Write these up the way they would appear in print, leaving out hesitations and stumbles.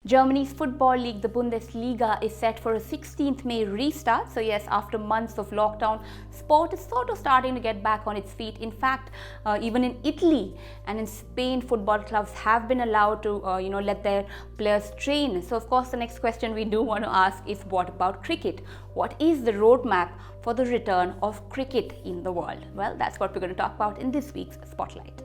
Germany's football league, the Bundesliga, is set for a 16th May restart. So yes, after months of lockdown, sport is sort of starting to get back on its feet. In fact, even in Italy and in Spain, football clubs have been allowed to, let their players train. So of course, the next question we do want to ask is, what about cricket? What is the roadmap for the return of cricket in the world? Well, that's what we're going to talk about in this week's Spotlight.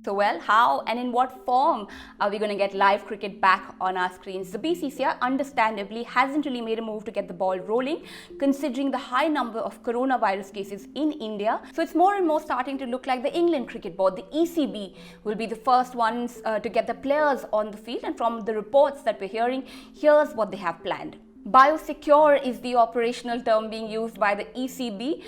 So well, how and in what form are we going to get live cricket back on our screens? The BCCI understandably hasn't really made a move to get the ball rolling, considering the high number of coronavirus cases in India. So it's more and more starting to look like the England Cricket Board, the ECB, will be the first ones to get the players on the field. And from the reports that we're hearing, here's what they have planned. Biosecure is the operational term being used by the ECB.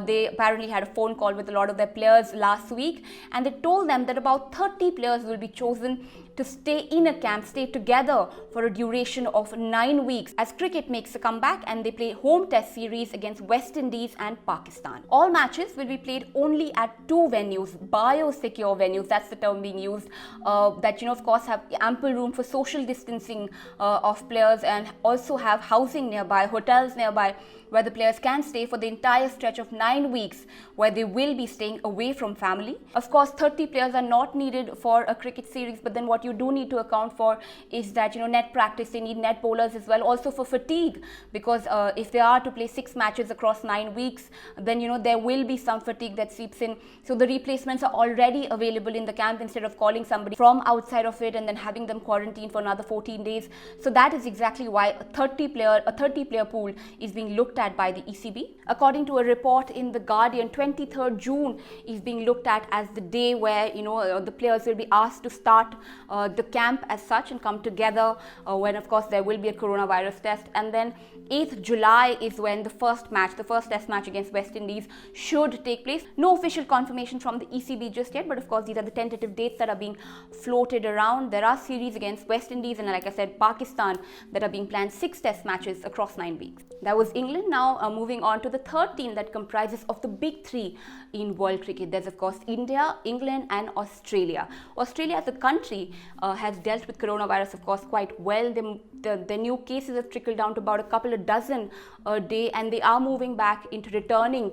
They apparently had a phone call with a lot of their players last week, and they told them that about 30 players will be chosen to stay in a camp, stay together for a duration of 9 weeks as cricket makes a comeback and they play home test series against West Indies and Pakistan. All matches will be played only at 2 venues, biosecure venues, that's the term being used, that of course have ample room for social distancing of players, and also have housing nearby, hotels nearby, where the players can stay for the entire stretch of 9 weeks, where they will be staying away from family. Of course, 30 players are not needed for a cricket series, but then what you do need to account for is that, net practice, they need net bowlers as well, also for fatigue, because if they are to play 6 matches across 9 weeks, then, there will be some fatigue that seeps in. So the replacements are already available in the camp instead of calling somebody from outside of it and then having them quarantine for another 14 days. So that is exactly why a 30 player pool is being looked at by the ECB. According to a report in The Guardian, 23rd June is being looked at as the day where the players will be asked to start the camp as such and come together, when of course there will be a coronavirus test. And then 8th July is when the first test match against West Indies should take place. No official confirmation from the ECB just yet, but of course these are the tentative dates that are being floated around. There are series against West Indies and, like I said, Pakistan that are being planned, 6 test matches across 9 weeks. That was England. Now moving on to the third team that comprises of the big 3 in world cricket. There's of course India, England and Australia. Australia as a country has dealt with coronavirus of course quite well. The new cases have trickled down to about a couple of dozen a day, and they are moving back into returning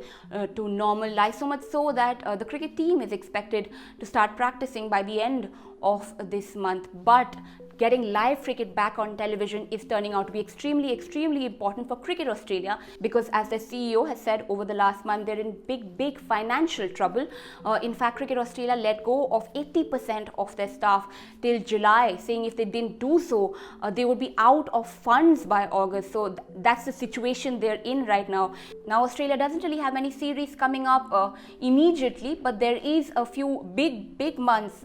to normal life, so much so that the cricket team is expected to start practicing by the end of this month. But getting live cricket back on television is turning out to be extremely, extremely important for Cricket Australia, because as their CEO has said over the last month, they're in big financial trouble. In fact, Cricket Australia let go of 80% of their staff till July, saying if they didn't do so, they would be out of funds by August. So that's the situation they're in right now. Now, Australia doesn't really have any series coming up immediately, but there is a few big months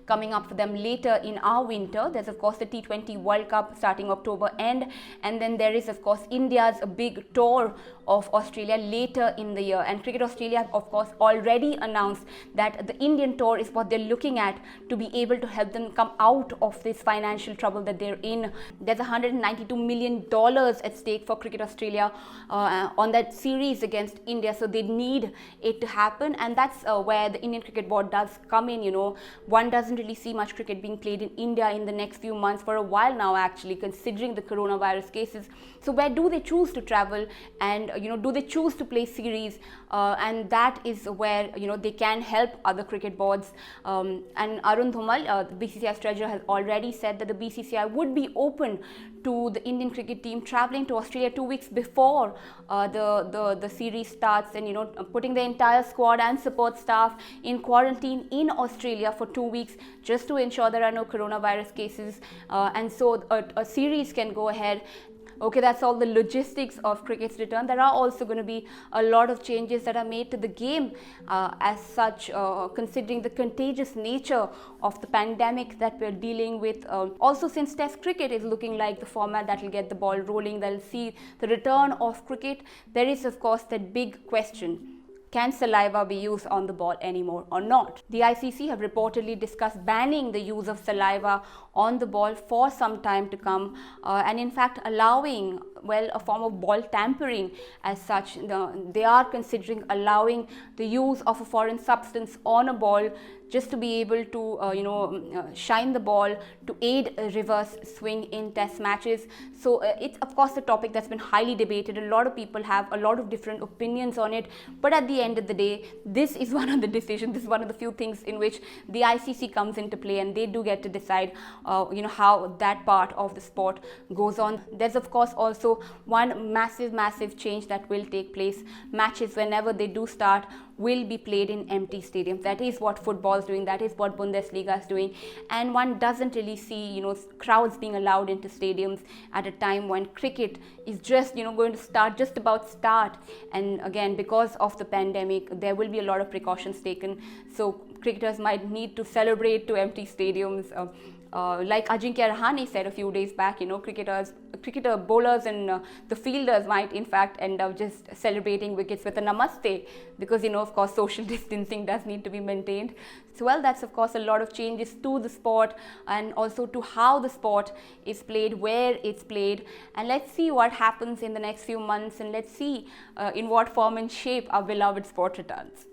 coming up for them later in our winter. There's of course the T20 World Cup starting October end, and then there is of course India's big tour of Australia later in the year. And Cricket Australia of course already announced that the Indian tour is what they're looking at to be able to help them come out of this financial trouble that they're in. There's $192 million at stake for Cricket Australia on that series against India, so they need it to happen, and that's where the Indian Cricket Board does come in. One doesn't really see much cricket being played in India in the next few months, for a while now actually, considering the coronavirus cases. So where do they choose to travel, and do they choose to play series, and that is where they can help other cricket boards. And Arun Dhumal, the BCCI's treasurer, has already said that the BCCI would be open to the Indian cricket team traveling to Australia 2 weeks before the series starts, and putting the entire squad and support staff in quarantine in Australia for 2 weeks just to ensure there are no coronavirus cases, and so a series can go ahead. Okay, that's all the logistics of cricket's return. There are also going to be a lot of changes that are made to the game as such, considering the contagious nature of the pandemic that we're dealing with. Also, since Test cricket is looking like the format that will get the ball rolling, that will see the return of cricket, there is of course that big question: can saliva be used on the ball anymore or not? The ICC have reportedly discussed banning the use of saliva on the ball for some time to come, and in fact allowing, well, a form of ball tampering as such. They are considering allowing the use of a foreign substance on a ball just to be able to shine the ball to aid a reverse swing in test matches. So it's of course a topic that's been highly debated. A lot of people have a lot of different opinions on it, but at the end of the day, this is one of the decisions, this is one of the few things in which the ICC comes into play, and they do get to decide how that part of the sport goes on. There's of course also one massive change that will take place. Matches, whenever they do start, will be played in empty stadiums. That is what football is doing, that is what Bundesliga is doing, and one doesn't really see crowds being allowed into stadiums at a time when cricket is just going to start, just about start. And again, because of the pandemic, there will be a lot of precautions taken, so cricketers might need to celebrate to empty stadiums. Like Ajinkya Rahane said a few days back, cricketer bowlers and the fielders might in fact end up just celebrating wickets with a namaste, because of course social distancing does need to be maintained. So well, that's of course a lot of changes to the sport, and also to how the sport is played, where it's played, and let's see what happens in the next few months, and let's see in what form and shape our beloved sport returns.